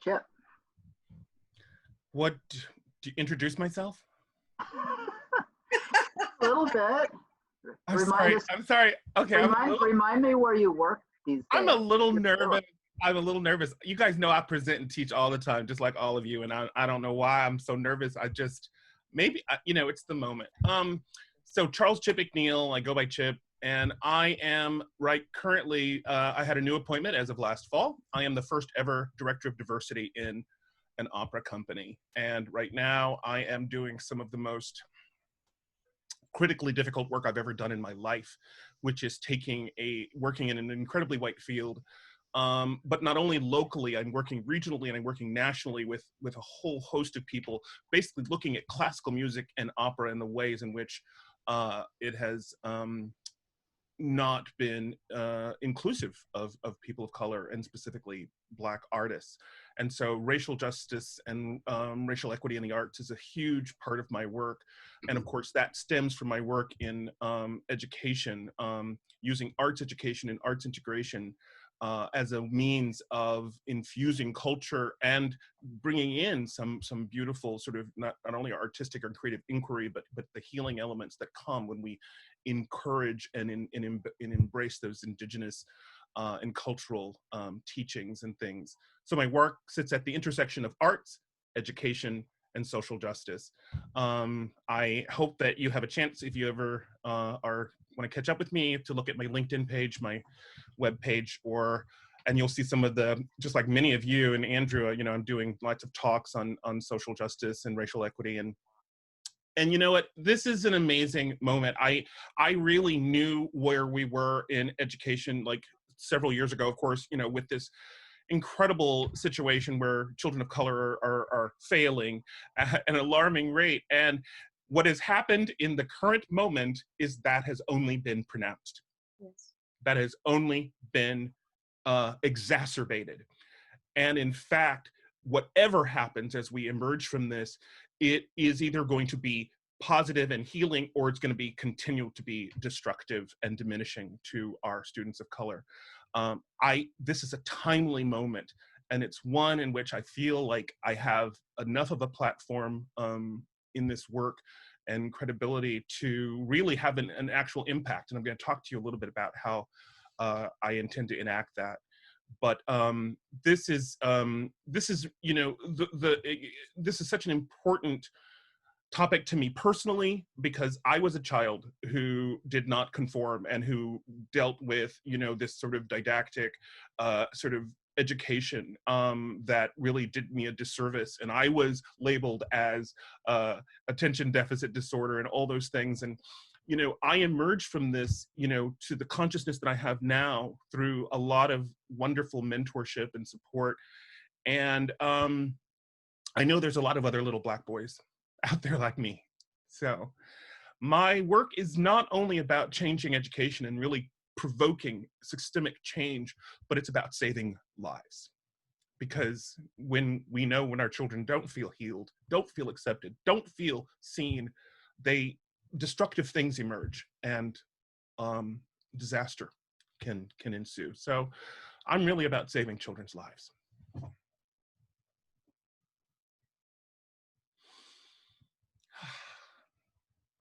Chip. What, do you introduce myself? A little bit. I'm sorry. Okay, Remind me where you work these days. I'm a little nervous. You guys know I present and teach all the time, just like all of you, and I don't know why I'm so nervous. I just, maybe, it's the moment. So Charles Chippick Neal, I go by Chip, and I am currently, I had a new appointment as of last fall. I am the first ever director of diversity in an opera company. And right now I am doing some of the most critically difficult work I've ever done in my life, which is working in an incredibly white field. But not only locally, I'm working regionally and I'm working nationally with a whole host of people, basically looking at classical music and opera and the ways in which it has not been inclusive of people of color, and specifically Black artists. And so racial justice and racial equity in the arts is a huge part of my work. And of course, that stems from my work in education, using arts education and arts integration as a means of infusing culture and bringing in some beautiful sort of not only artistic or creative inquiry, but the healing elements that come when we encourage and embrace those indigenous and cultural teachings and things. So my work sits at the intersection of arts, education, and social justice. I hope that you have a chance, if you ever want to catch up with me, to look at my LinkedIn page, my web page, and you'll see some of just like many of you and Andrew, I'm doing lots of talks on social justice and racial equity. And you know what? This is an amazing moment. I really knew where we were in education like several years ago, of course, with this incredible situation where children of color are failing at an alarming rate. And what has happened in the current moment is that has only been pronounced. Yes. That has only been exacerbated. And in fact, whatever happens as we emerge from this, it is either going to be positive and healing, or it's going to continue to be destructive and diminishing to our students of color. This is a timely moment, and it's one in which I feel like I have enough of a platform in this work and credibility to really have an actual impact. And I'm going to talk to you a little bit about how I intend to enact that. But this is such an important topic to me personally, because I was a child who did not conform and who dealt with, this sort of didactic sort of education that really did me a disservice. And I was labeled as attention deficit disorder and all those things. And, I emerged from this, to the consciousness that I have now through a lot of wonderful mentorship and support. And I know there's a lot of other little Black boys out there like me. So my work is not only about changing education and really provoking systemic change, but it's about saving lives. Because when our children don't feel healed, don't feel accepted, don't feel seen, destructive things emerge, and disaster can ensue. So I'm really about saving children's lives.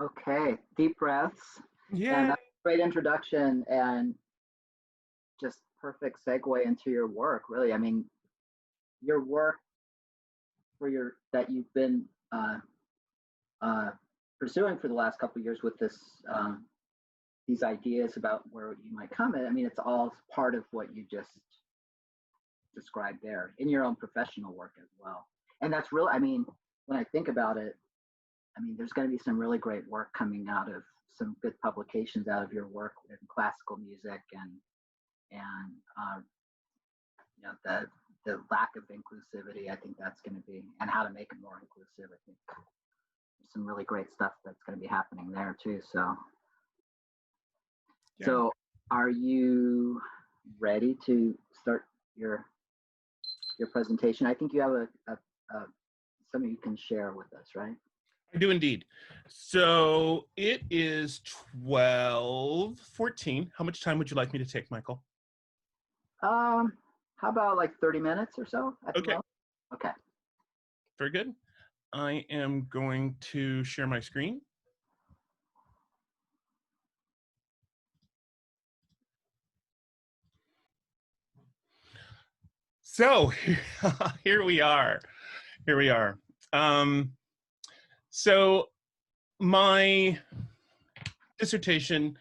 Okay, deep breaths. Yeah. And that's a great introduction and just perfect segue into your work, really. I mean, your work that you've been pursuing for the last couple of years with these ideas about where you might come in. I mean, it's all part of what you just described there in your own professional work as well. And that's really, I mean, when I think about it, I mean, there's going to be some really great work coming out of some good publications out of your work in classical music and the lack of inclusivity. I think that's going to be, and how to make it more inclusive. I think there's some really great stuff that's going to be happening there too. So, yeah. So are you ready to start your presentation? I think you have something you can share with us, right? I do indeed. So it is 12:14. How much time would you like me to take, Michael? How about like 30 minutes or so? Okay. Okay. Very good. I am going to share my screen. So here we are. Here we are. So my dissertation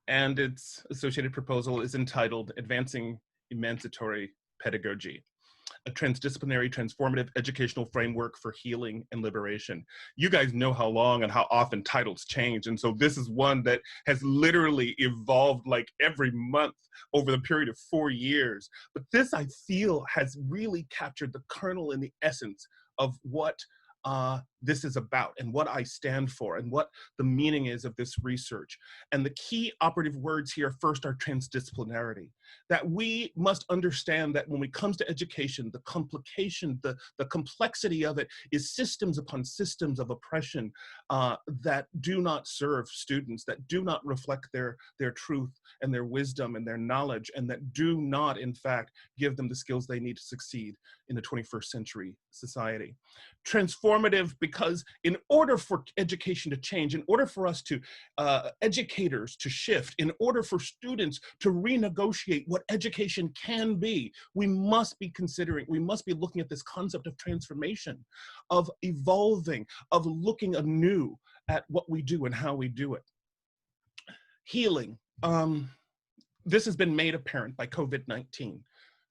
and its associated proposal is entitled Advancing Emancipatory Pedagogy, a transdisciplinary, transformative educational framework for healing and liberation. You guys know how long and how often titles change. And so this is one that has literally evolved like every month over the period of 4 years. But this, I feel, has really captured the kernel and the essence of what this is about and what I stand for and what the meaning is of this research. And the key operative words here first are transdisciplinarity, that we must understand that when it comes to education, the complication, the complexity of it is systems upon systems of oppression that do not serve students, that do not reflect their truth and their wisdom and their knowledge, and that do not, in fact, give them the skills they need to succeed in the 21st century society. Transformative because in order for education to change, in order for us to, educators to shift, in order for students to renegotiate what education can be, we must be looking at this concept of transformation, of evolving, of looking anew at what we do and how we do it. Healing. This has been made apparent by COVID-19,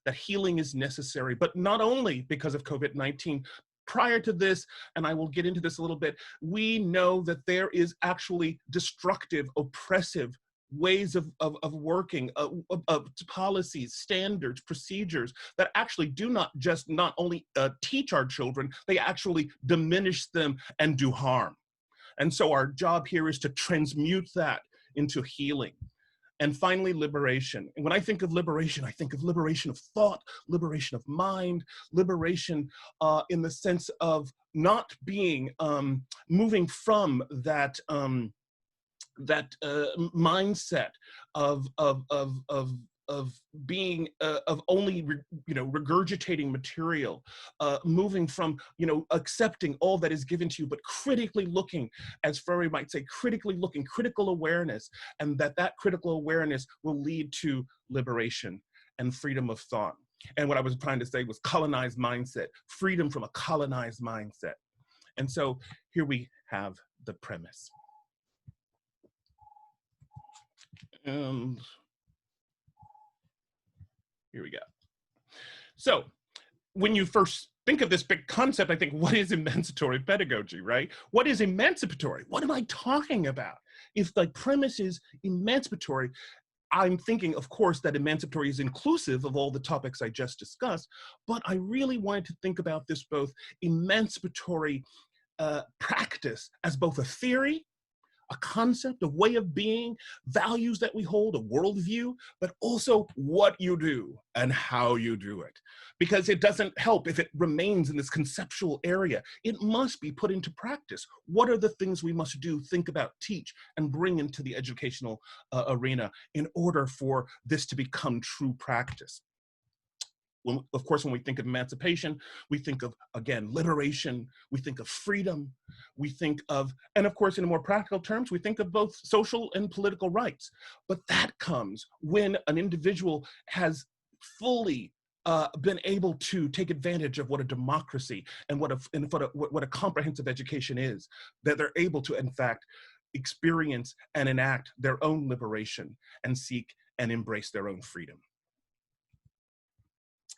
that healing is necessary, but not only because of COVID-19. Prior to this, and I will get into this a little bit, we know that there is actually destructive, oppressive ways of working, of policies, standards, procedures that actually do not only teach our children, they actually diminish them and do harm. And so our job here is to transmute that into healing. And finally, liberation. And when I think of liberation of thought, liberation of mind, liberation in the sense of not being, moving from that mindset of being of only regurgitating material, moving from accepting all that is given to you, but critically looking, as Freire might say, critical awareness, and that critical awareness will lead to liberation and freedom of thought. And what I was trying to say was colonized mindset, freedom from a colonized mindset. And so here we have the premise. And here we go. So when you first think of this big concept, I think, what is emancipatory pedagogy, right? What is emancipatory? What am I talking about? If the premise is emancipatory, I'm thinking, of course, that emancipatory is inclusive of all the topics I just discussed, but I really wanted to think about this both emancipatory practice as both a theory, a concept, a way of being, values that we hold, a worldview, but also what you do and how you do it. Because it doesn't help if it remains in this conceptual area. It must be put into practice. What are the things we must do, think about, teach, and bring into the educational arena in order for this to become true practice? Of course, when we think of emancipation, we think of, again, liberation, we think of freedom, we think of, and of course, in more practical terms, we think of both social and political rights. But that comes when an individual has fully been able to take advantage of what a democracy and what a comprehensive education is, that they're able to, in fact, experience and enact their own liberation and seek and embrace their own freedom.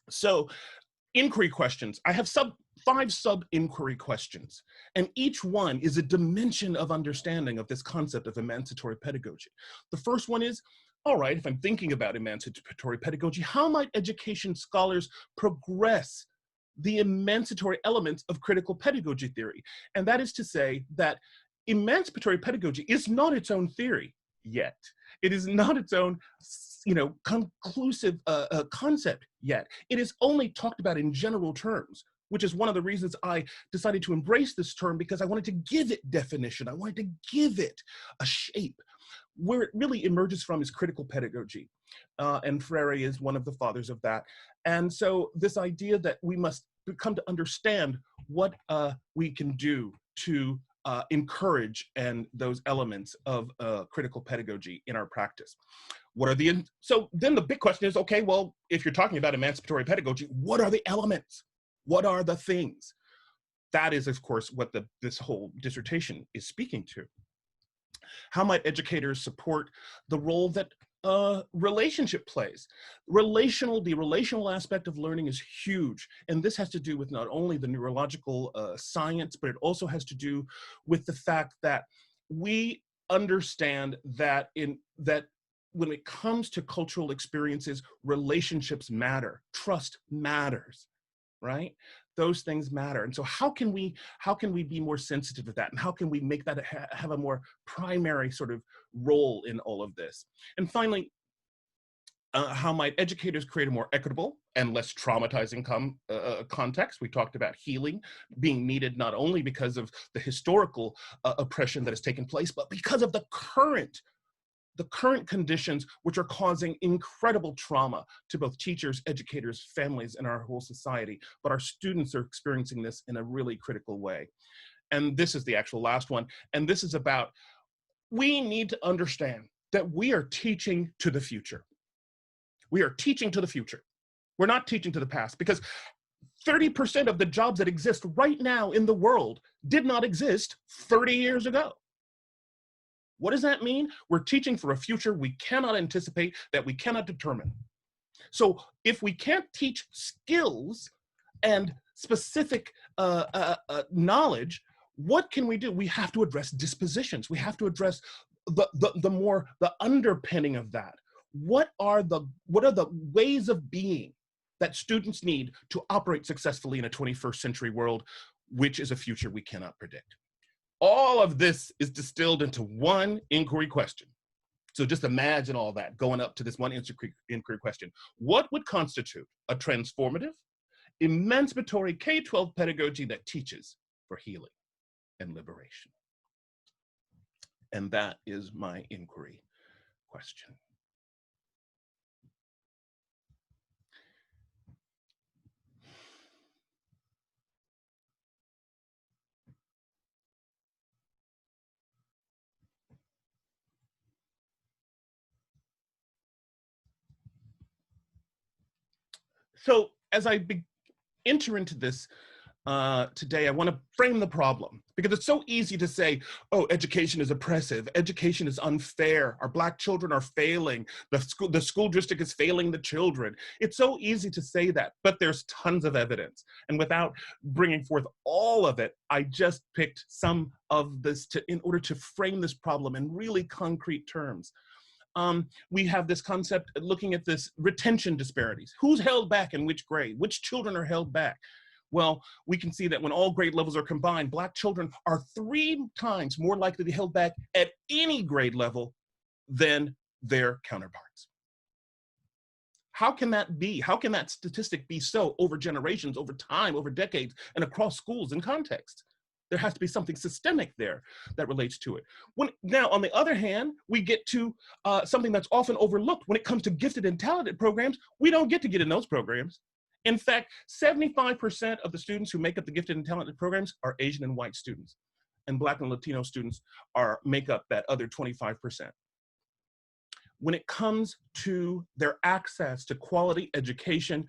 So, inquiry questions. I have 5 sub-inquiry questions, and each one is a dimension of understanding of this concept of emancipatory pedagogy. The first one is, all right, if I'm thinking about emancipatory pedagogy, how might education scholars progress the emancipatory elements of critical pedagogy theory? And that is to say that emancipatory pedagogy is not its own theory yet. It is not its own conclusive concept yet. It is only talked about in general terms, which is one of the reasons I decided to embrace this term, because I wanted to give it definition. I wanted to give it a shape. Where it really emerges from is critical pedagogy. And Freire is one of the fathers of that. And so this idea that we must come to understand what we can do to encourage those elements of critical pedagogy in our practice. What are so then the big question is, okay, well, if you're talking about emancipatory pedagogy, what are the elements? What are the things? That is, of course, what this whole dissertation is speaking to. How might educators support the role that relationship plays? The relational aspect of learning is huge. And this has to do with not only the neurological science, but it also has to do with the fact that we understand that when it comes to cultural experiences, relationships matter, trust matters, right? Those things matter. And so how can we be more sensitive to that? And how can we make that have a more primary sort of role in all of this? And finally, how might educators create a more equitable and less traumatizing context? We talked about healing being needed not only because of the historical oppression that has taken place, but because of the current conditions which are causing incredible trauma to both teachers, educators, families, and our whole society. But our students are experiencing this in a really critical way. And this is the actual last one. And this is about, we need to understand that we are teaching to the future. We are teaching to the future. We're not teaching to the past, because 30% of the jobs that exist right now in the world did not exist 30 years ago. What does that mean? We're teaching for a future we cannot anticipate, that we cannot determine. So if we can't teach skills and specific knowledge, what can we do? We have to address dispositions. We have to address the underpinning of that. What are the ways of being that students need to operate successfully in a 21st century world, which is a future we cannot predict? All of this is distilled into one inquiry question. So just imagine all that going up to this one inquiry question. What would constitute a transformative, emancipatory K-12 pedagogy that teaches for healing and liberation? And that is my inquiry question. So as I enter into this today, I want to frame the problem, because it's so easy to say, oh, education is oppressive, education is unfair, our Black children are failing, the school district is failing the children. It's so easy to say that, but there's tons of evidence. And without bringing forth all of it, I just picked some of this in order to frame this problem in really concrete terms. We have this concept looking at this retention disparities. Who's held back in which grade? Which children are held back? Well, we can see that when all grade levels are combined, Black children are 3 times more likely to be held back at any grade level than their counterparts. How can that be? How can that statistic be so over generations, over time, over decades, and across schools and contexts? There has to be something systemic there that relates to it. Now, on the other hand, we get to something that's often overlooked. When it comes to gifted and talented programs, we don't get to get in those programs. In fact, 75% of the students who make up the gifted and talented programs are Asian and white students. And Black and Latino students make up that other 25%. When it comes to their access to quality education,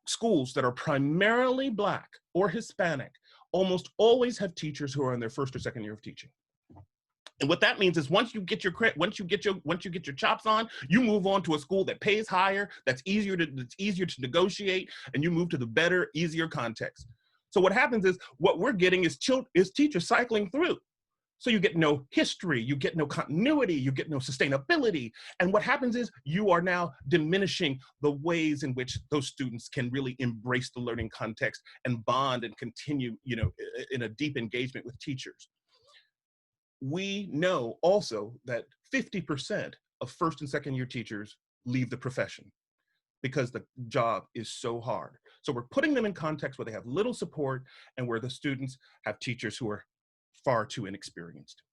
schools that are primarily Black or Hispanic almost always have teachers who are in their first or second year of teaching. And what that means is once you get your chops on, you move on to a school that pays higher, that's easier to negotiate, and you move to the better, easier context. So what happens is what we're getting is teachers cycling through. So you get no history, you get no continuity, you get no sustainability. And what happens is you are now diminishing the ways in which those students can really embrace the learning context and bond and continue, in a deep engagement with teachers. We know also that 50% of first and second year teachers leave the profession because the job is so hard. So we're putting them in context where they have little support and where the students have teachers who are far too inexperienced.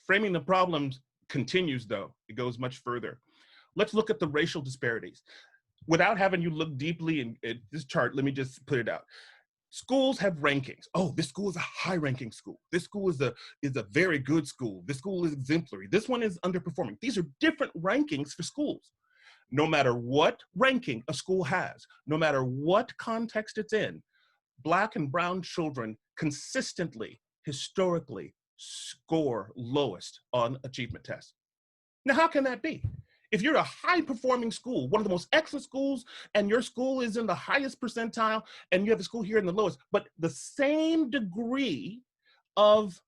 Framing the problems continues though, it goes much further. Let's look at the racial disparities. without having you look deeply in this chart, let me just put it out. Schools have rankings. Oh, this school is a high-ranking school. This school is a very good school. This school is exemplary. This one is underperforming. These are different rankings for schools. No matter what ranking a school has, no matter what context it's in, Black and brown children consistently, historically, score lowest on achievement tests. Now, how can that be? If you're a high-performing school, one of the most excellent schools, and your school is in the highest percentile, and you have a school here in the lowest, but the same degree of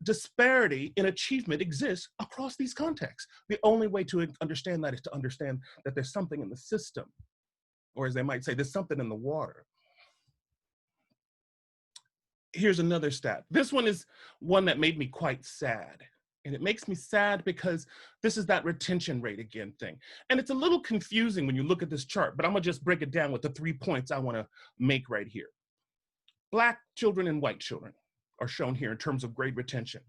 disparity in achievement exists across these contexts. The only way to understand that is to understand that there's something in the system, or as they might say, there's something in the water. Here's another stat. This one is one that made me quite sad. And it makes me sad because this is that retention rate again thing. And it's a little confusing when you look at this chart, but I'm gonna just break it down with the 3 points I wanna make right here. Black children and white children are shown here in terms of grade retention.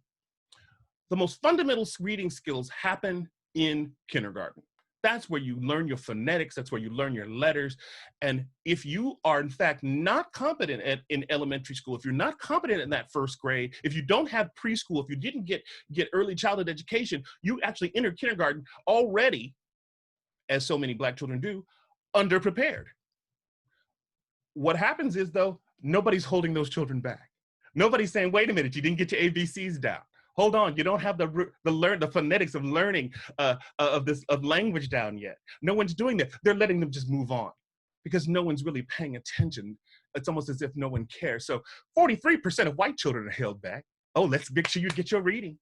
The most fundamental reading skills happen in kindergarten. That's where you learn your phonetics, that's where you learn your letters. And if you are in fact not competent in elementary school, if you're not competent in that first grade, if you don't have preschool, if you didn't get early childhood education, you actually enter kindergarten already, as so many Black children do, underprepared. What happens is though, nobody's holding those children back. Nobody's saying, wait a minute, you didn't get your ABCs down. Hold on, you don't have the phonetics of learning of language down yet. No one's doing that. They're letting them just move on because no one's really paying attention. It's almost as if no one cares. So 43% of white children are held back. Oh, let's make sure you get your reading.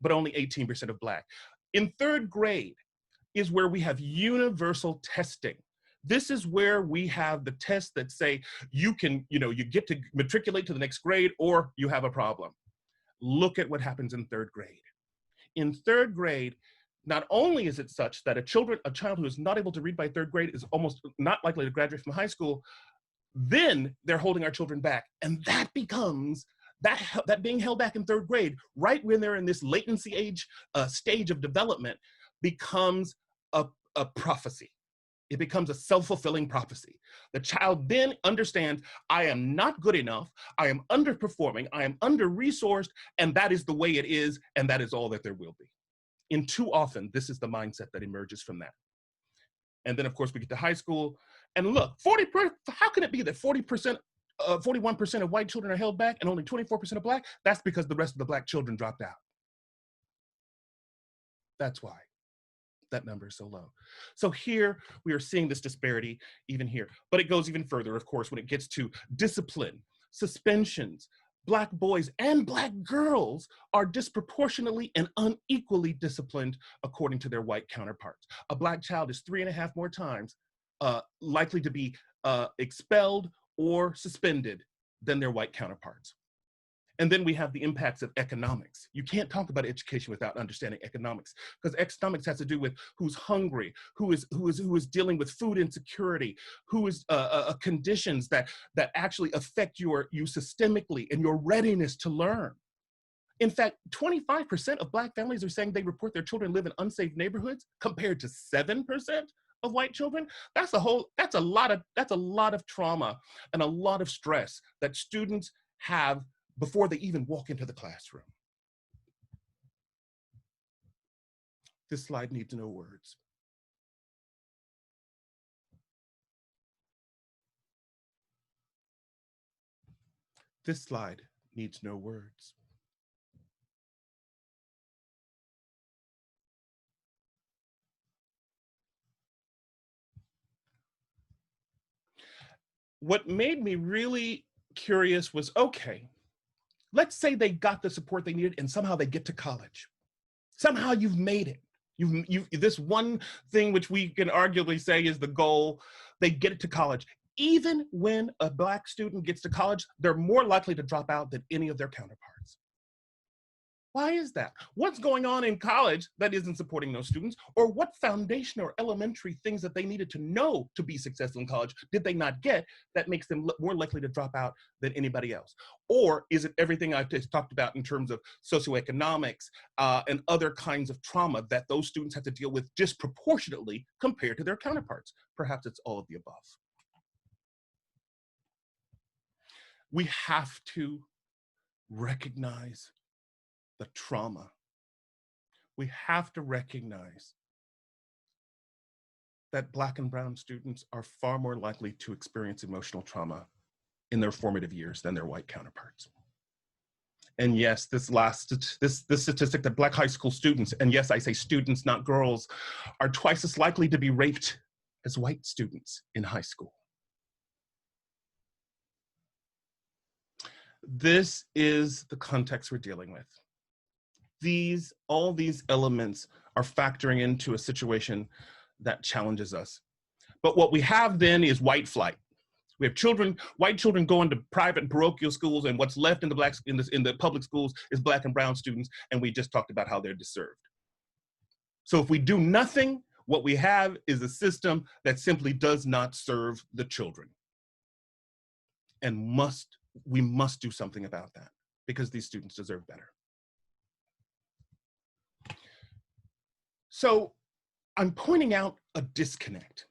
But only 18% of Black. In third grade is where we have universal testing. This is where we have the tests that say you can, you get to matriculate to the next grade or you have a problem. Look at what happens in third grade. In third grade, not only is it such that a child who is not able to read by third grade is almost not likely to graduate from high school, then they're holding our children back. And that becomes, that being held back in third grade, right when they're in this latency age stage of development, becomes a prophecy. It becomes a self-fulfilling prophecy. The child then understands, I am not good enough, I am underperforming, I am under-resourced, and that is the way it is, and that is all that there will be. And too often, this is the mindset that emerges from that. And then, of course, we get to high school, and look, how can it be that 41% of white children are held back and only 24% of Black? That's because the rest of the Black children dropped out. That's why that number is so low. So here we are seeing this disparity even here, but it goes even further, of course, when it gets to discipline, suspensions. Black boys and Black girls are disproportionately and unequally disciplined according to their white counterparts. A Black child is 3.5 more times likely to be expelled or suspended than their white counterparts. And then we have the impacts of economics. You can't talk about education without understanding economics, because economics has to do with who's hungry, who is dealing with food insecurity, who is conditions that actually affect you systemically and your readiness to learn. In fact, 25% of Black families are saying they report their children live in unsafe neighborhoods, compared to 7% of white children. That's a lot of trauma and a lot of stress that students have before they even walk into the classroom. This slide needs no words. This slide needs no words. What made me really curious was, okay, let's say they got the support they needed and somehow they get to college. Somehow you've made it. You've this one thing which we can arguably say is the goal, they get it to college. Even when a Black student gets to college, they're more likely to drop out than any of their counterparts. Why is that? What's going on in college that isn't supporting those students? Or what foundation or elementary things that they needed to know to be successful in college did they not get that makes them more likely to drop out than anybody else? Or is it everything I've just talked about in terms of socioeconomics and other kinds of trauma that those students have to deal with disproportionately compared to their counterparts? Perhaps it's all of the above. We have to recognize the trauma. We have to recognize that Black and brown students are far more likely to experience emotional trauma in their formative years than their white counterparts. And yes, this statistic that Black high school students, and yes, I say students, not girls, are twice as likely to be raped as white students in high school. This is the context we're dealing with. All these elements are factoring into a situation that challenges us. But what we have then is white flight. We have white children going to private parochial schools, and what's left in the public schools is Black and brown students, and we just talked about how they're deserved. So if we do nothing, what we have is a system that simply does not serve the children. And we must do something about that because these students deserve better. So I'm pointing out a disconnect,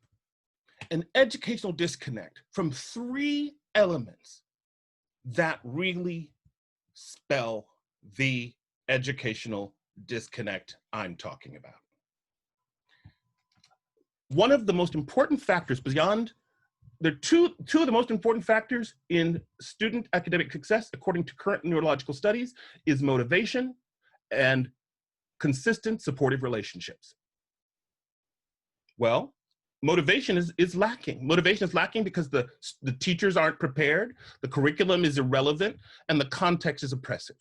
an educational disconnect from three elements that really spell the educational disconnect I'm talking about. One of the most important factors beyond, there are two of the most important factors in student academic success, according to current neurological studies, is motivation and consistent supportive relationships. Well, motivation is lacking. Motivation is lacking because the teachers aren't prepared, the curriculum is irrelevant, and the context is oppressive.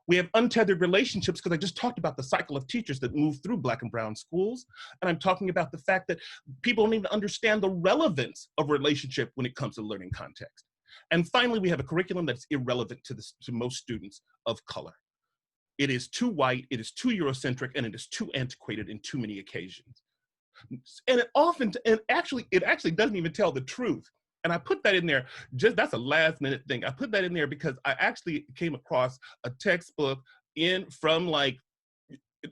We have untethered relationships because I just talked about the cycle of teachers that move through Black and brown schools. And I'm talking about the fact that people don't even understand the relevance of relationship when it comes to learning context. And finally, we have a curriculum that's irrelevant to most students of color. It is too white, it is too Eurocentric, and it is too antiquated in too many occasions. And it actually doesn't even tell the truth. And I put that in there, that's a last minute thing. I put that in there because I actually came across a textbook from like,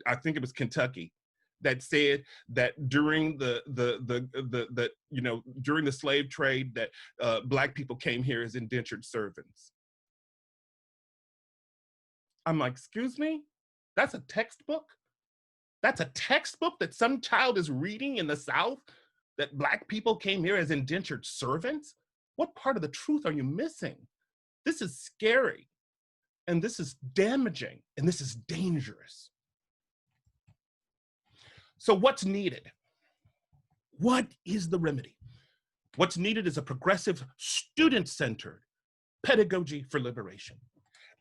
I think it was Kentucky, that said that during during the slave trade that Black people came here as indentured servants. I'm like, excuse me? That's a textbook? That's a textbook that some child is reading in the South? That Black people came here as indentured servants? What part of the truth are you missing? This is scary, and this is damaging, and this is dangerous. So what's needed? What is the remedy? What's needed is a progressive, student-centered pedagogy for liberation.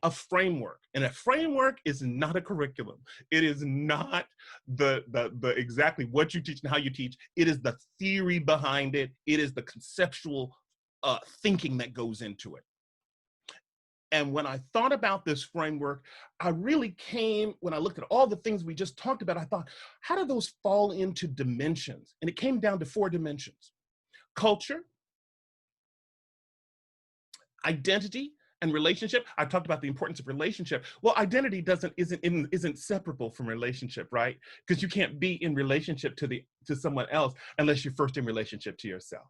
A framework, and a framework is not a curriculum. It is not the exactly what you teach and how you teach. It is the theory behind it. It is the conceptual thinking that goes into it. And when I thought about this framework, when I looked at all the things we just talked about, I thought, how do those fall into dimensions? And it came down to 4 dimensions: culture, identity, and relationship. I talked about the importance of relationship. Well, identity isn't separable from relationship, right? Because you can't be in relationship to someone else unless you're first in relationship to yourself.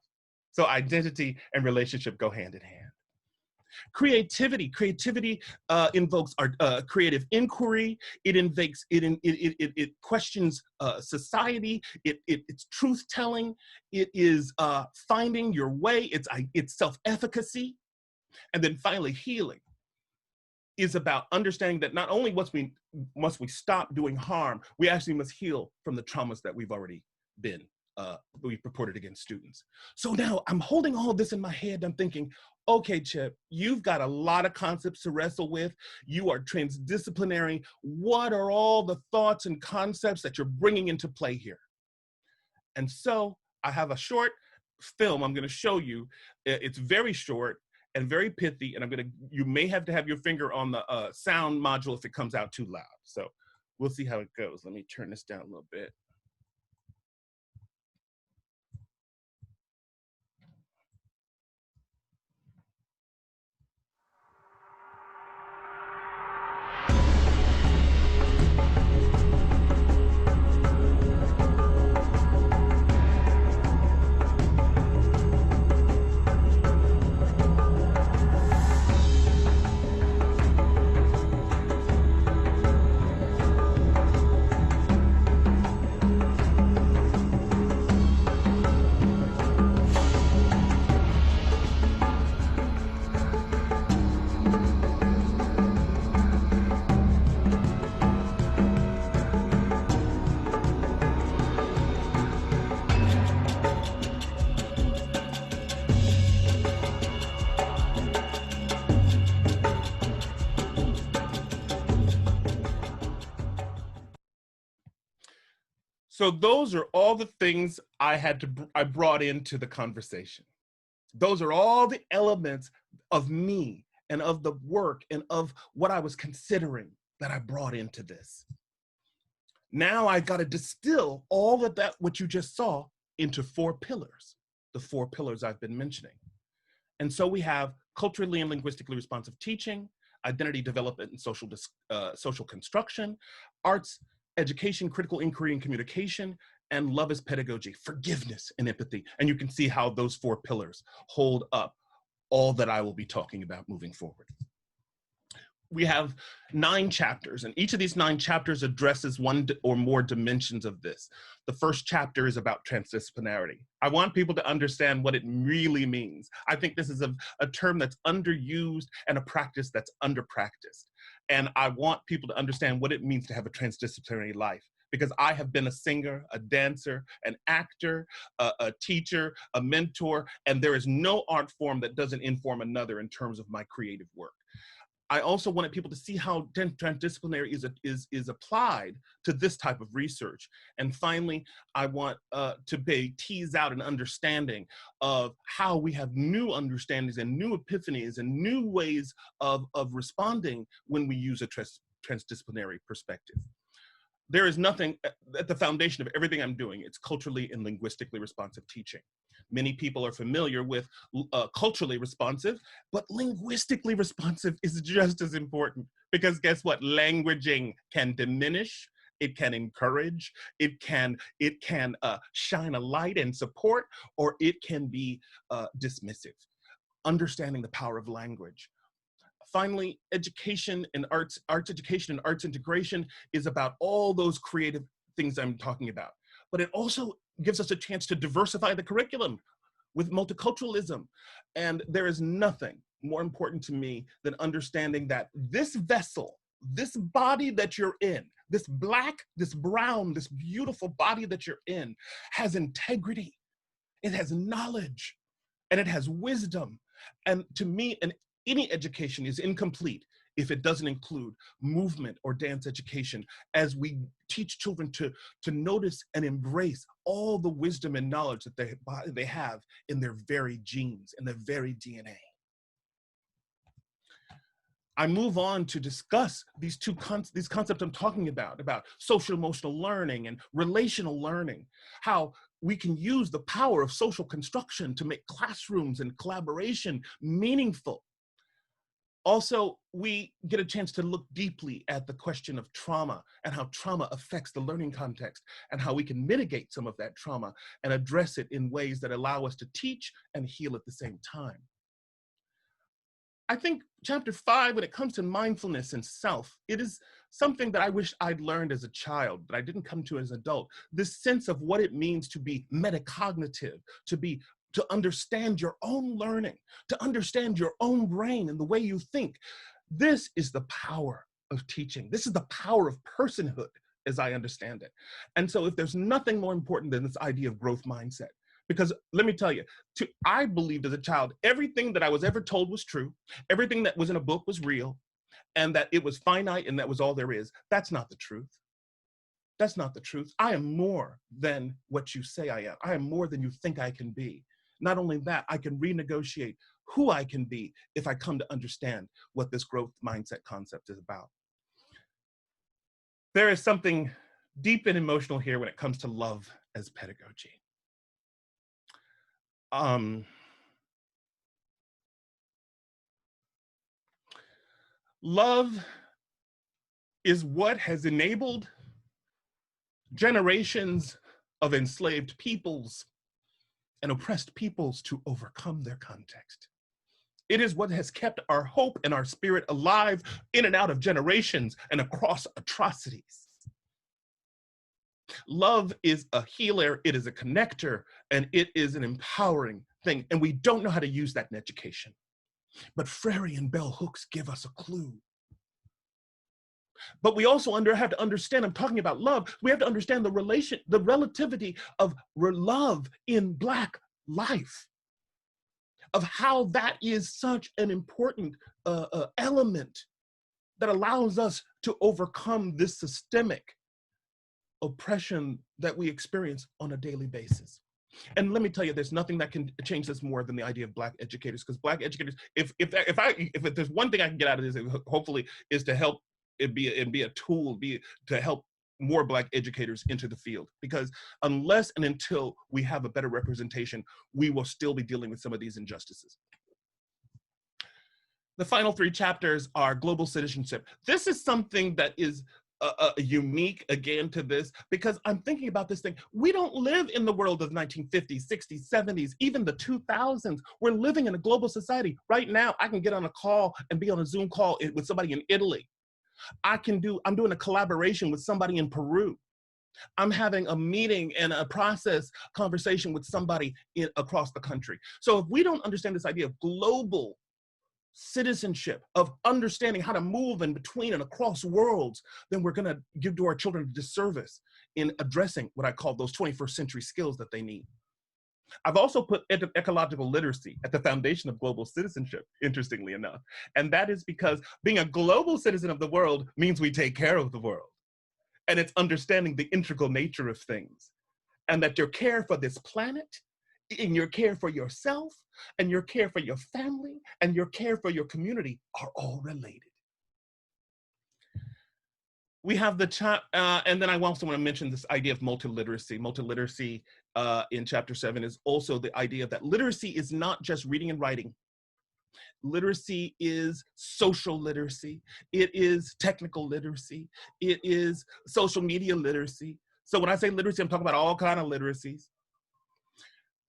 So identity and relationship go hand in hand. Creativity invokes our creative inquiry. It questions society. It's truth telling. It is finding your way. It's self-efficacy. And then finally, healing is about understanding that not only must we stop doing harm, we actually must heal from the traumas that we've already we've purported against students. So now I'm holding all of this in my head. I'm thinking, okay, Chip, you've got a lot of concepts to wrestle with. You are transdisciplinary. What are all the thoughts and concepts that you're bringing into play here? And so I have a short film I'm going to show you. It's very short. and very pithy. And you may have to have your finger on the sound module if it comes out too loud. So we'll see how it goes. Let me turn this down a little bit. So those are all the things I brought into the conversation. Those are all the elements of me and of the work and of what I was considering that I brought into this. Now I got to distill all of that, what you just saw, into 4 pillars, the 4 pillars I've been mentioning. And so we have culturally and linguistically responsive teaching, identity development and social construction, arts, education, critical inquiry and communication, and love as pedagogy, forgiveness and empathy. And you can see how those 4 pillars hold up all that I will be talking about moving forward. We have 9 chapters, and each of these 9 chapters addresses one or more dimensions of this. The first chapter is about transdisciplinarity. I want people to understand what it really means. I think this is a term that's underused and a practice that's underpracticed. And I want people to understand what it means to have a transdisciplinary life, because I have been a singer, a dancer, an actor, a teacher, a mentor, and there is no art form that doesn't inform another in terms of my creative work. I also wanted people to see how transdisciplinary is applied to this type of research. And finally, I want to tease out an understanding of how we have new understandings and new epiphanies and new ways of responding when we use a transdisciplinary perspective. There is nothing at the foundation of everything I'm doing. It's culturally and linguistically responsive teaching. Many people are familiar with culturally responsive, but linguistically responsive is just as important, because guess what? Languaging can diminish, it can encourage, it can shine a light and support, or it can be dismissive. Understanding the power of language. Finally, education and arts education and arts integration is about all those creative things I'm talking about. But it also gives us a chance to diversify the curriculum with multiculturalism. And there is nothing more important to me than understanding that this vessel, this body that you're in, this black, this brown, this beautiful body that you're in, has integrity, it has knowledge, and it has wisdom. And to me, any education is incomplete if it doesn't include movement or dance education, as we teach children to notice and embrace all the wisdom and knowledge that they have in their very genes, in their very DNA. I move on to discuss these concepts I'm talking about social emotional learning and relational learning, how we can use the power of social construction to make classrooms and collaboration meaningful. Also, we get a chance to look deeply at the question of trauma and how trauma affects the learning context and how we can mitigate some of that trauma and address it in ways that allow us to teach and heal at the same time. I think chapter 5, when it comes to mindfulness and self, it is something that I wish I'd learned as a child, but I didn't come to as an adult. This sense of what it means to be metacognitive, to understand your own learning, to understand your own brain and the way you think. This is the power of teaching. This is the power of personhood, as I understand it. And so if there's nothing more important than this idea of growth mindset, because let me tell you, I believed as a child, everything that I was ever told was true, everything that was in a book was real, and that it was finite and that was all there is. That's not the truth. That's not the truth. I am more than what you say I am. I am more than you think I can be. Not only that, I can renegotiate who I can be if I come to understand what this growth mindset concept is about. There is something deep and emotional here when it comes to love as pedagogy. Love is what has enabled generations of enslaved peoples and oppressed peoples to overcome their context. It is what has kept our hope and our spirit alive in and out of generations and across atrocities. Love is a healer, it is a connector, and it is an empowering thing. And we don't know how to use that in education. But Frere and bell hooks give us a clue. But we also have to understand, I'm talking about love, we have to understand the relativity of love in Black life, of how that is such an important element that allows us to overcome this systemic oppression that we experience on a daily basis. And let me tell you, there's nothing that can change this more than the idea of Black educators, because Black educators, if there's one thing I can get out of this, hopefully, is to help it be a tool, to help more Black educators into the field. Because unless and until we have a better representation, we will still be dealing with some of these injustices. The final 3 chapters are global citizenship. This is something that is unique again to this, because I'm thinking about this thing. We don't live in the world of 1950s, 60s, 70s, even the 2000s. We're living in a global society. Right now, I can get on a call and be on a Zoom call with somebody in Italy. I'm doing a collaboration with somebody in Peru. I'm having a meeting and a process conversation with somebody across the country. So if we don't understand this idea of global citizenship, of understanding how to move in between and across worlds, then we're going to give to our children a disservice in addressing what I call those 21st century skills that they need. I've also put ecological literacy at the foundation of global citizenship, interestingly enough. And that is because being a global citizen of the world means we take care of the world. And it's understanding the integral nature of things. And that your care for this planet, and your care for yourself, and your care for your family, and your care for your community are all related. We have the and then I also want to mention this idea of multiliteracy. Multiliteracy in chapter 7 is also the idea that literacy is not just reading and writing. Literacy is social literacy. It is technical literacy. It is social media literacy. So when I say literacy, I'm talking about all kinds of literacies.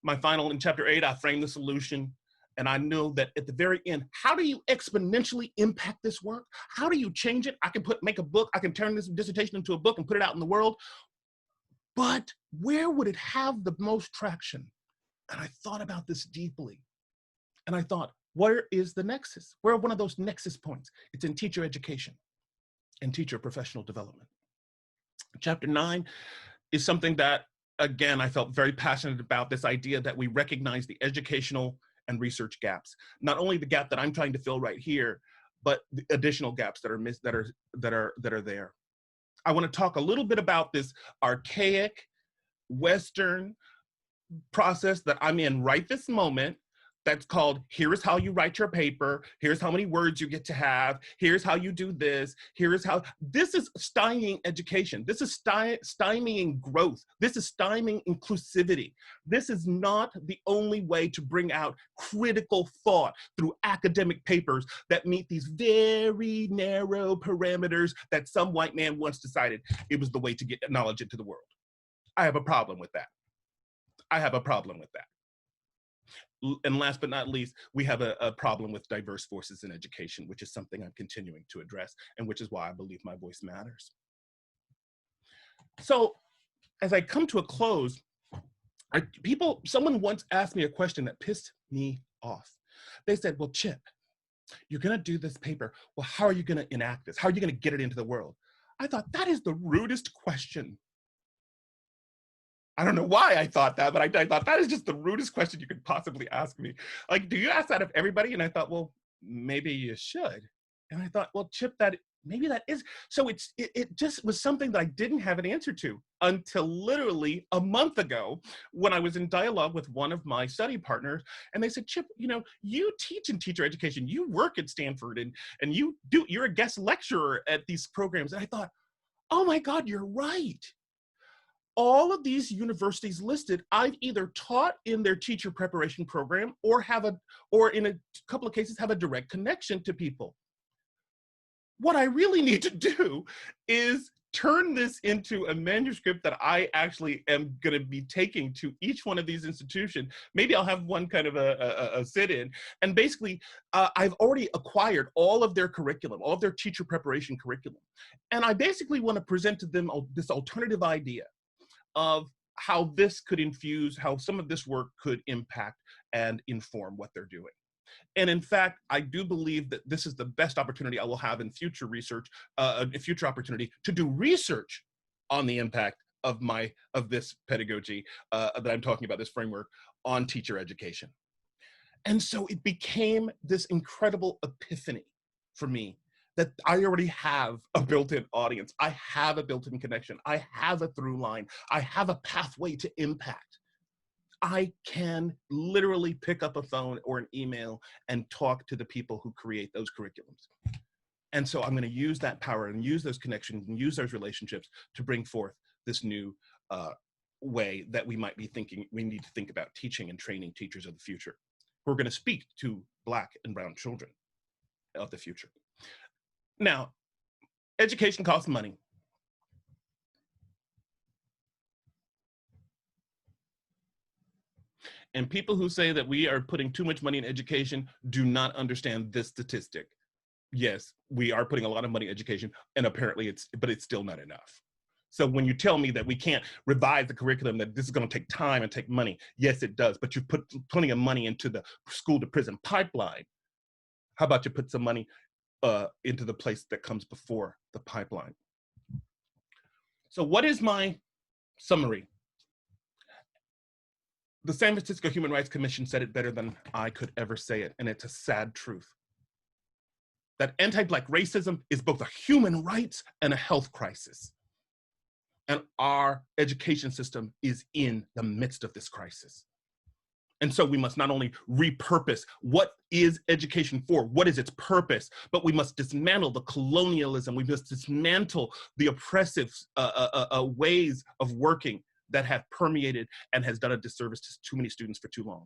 My final, in chapter 8, I frame the solution. And I know that at the very end, how do you exponentially impact this work? How do you change it? I can make a book, I can turn this dissertation into a book and put it out in the world. But where would it have the most traction? And I thought about this deeply. And I thought, where is the nexus? Where are one of those nexus points? It's in teacher education and teacher professional development. Chapter 9 is something that, again, I felt very passionate about, this idea that we recognize the educational and research gaps. Not only the gap that I'm trying to fill right here, but the additional gaps that are there. I want to talk a little bit about this archaic Western process that I'm in right this moment, that's called, here's how you write your paper, here's how many words you get to have, here's how you do this, this is stymieing education. This is stymieing growth. This is stymieing inclusivity. This is not the only way to bring out critical thought through academic papers that meet these very narrow parameters that some white man once decided it was the way to get knowledge into the world. I have a problem with that. And last but not least, we have a problem with diverse forces in education, which is something I'm continuing to address, and which is why I believe my voice matters. So as I come to a close, someone once asked me a question that pissed me off. They said, well, Chip, you're gonna do this paper. Well, how are you gonna enact this? How are you gonna get it into the world? I thought, that is the rudest question. I don't know why I thought that, but I thought that is just the rudest question you could possibly ask me. Like, do you ask that of everybody? And I thought, well, maybe you should. And I thought, well, Chip, maybe that is. So it just was something that I didn't have an answer to until literally a month ago when I was in dialogue with one of my study partners, and they said, Chip, you know, you teach in teacher education, you work at Stanford, and you're a guest lecturer at these programs. And I thought, oh my God, you're right. All of these universities listed, I've either taught in their teacher preparation program or in a couple of cases have a direct connection to people. What I really need to do is turn this into a manuscript that I actually am going to be taking to each one of these institutions. Maybe I'll have one kind of a sit-in. And basically, I've already acquired all of their curriculum, all of their teacher preparation curriculum. And I basically want to present to them this alternative idea of how this could infuse, how some of this work could impact and inform what they're doing. And in fact, I do believe that this is the best opportunity I will have in future research, a future opportunity to do research on the impact of this pedagogy that I'm talking about, this framework on teacher education. And so it became this incredible epiphany for me that I already have a built-in audience. I have a built-in connection. I have a through line. I have a pathway to impact. I can literally pick up a phone or an email and talk to the people who create those curriculums. And so I'm going to use that power and use those connections and use those relationships to bring forth this new way that we might be thinking, we need to think about teaching and training teachers of the future. We're going to speak to Black and brown children of the future. Now, education costs money. And people who say that we are putting too much money in education do not understand this statistic. Yes, we are putting a lot of money in education, and apparently it's still not enough. So when you tell me that we can't revise the curriculum, that this is going to take time and take money, yes, it does. But you put plenty of money into the school to prison pipeline. How about you put some money into the place that comes before the pipeline? So what is my summary? The San Francisco Human Rights Commission said it better than I could ever say it, and it's a sad truth. That anti-Black racism is both a human rights and a health crisis. And our education system is in the midst of this crisis. And so we must not only repurpose what is education for, what is its purpose, but we must dismantle the colonialism, we must dismantle the oppressive ways of working that have permeated and has done a disservice to too many students for too long.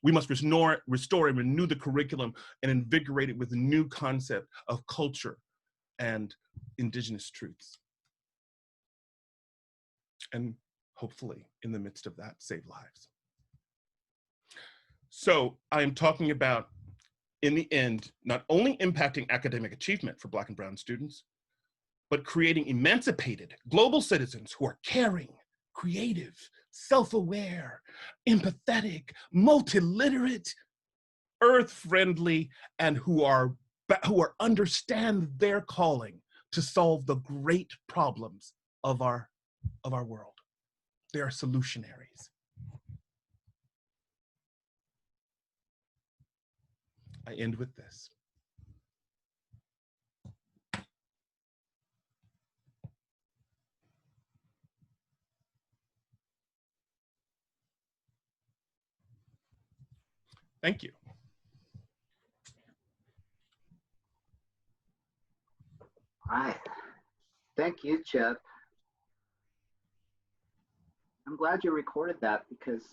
We must restore and renew the curriculum and invigorate it with a new concept of culture and indigenous truths. And hopefully, in the midst of that, save lives. So I am talking about, in the end, not only impacting academic achievement for Black and brown students, but creating emancipated global citizens who are caring, creative, self-aware, empathetic, multiliterate, earth-friendly, and who understand their calling to solve the great problems of our world. They are solutionaries. I end with this. Thank you. All right. Thank you, Chip. I'm glad you recorded that because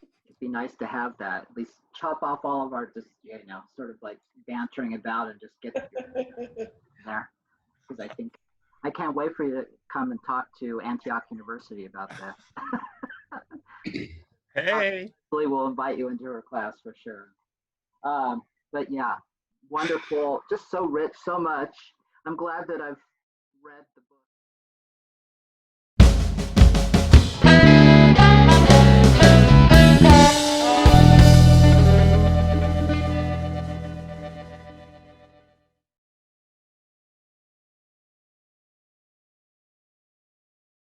it'd be nice to have that. At least chop off all of our just, sort of like bantering about and just get there. Because I think I can't wait for you to come and talk to Antioch University about that. Hey. We'll invite you into her class for sure. But yeah, wonderful, just so rich, so much. I'm glad that I've read the book.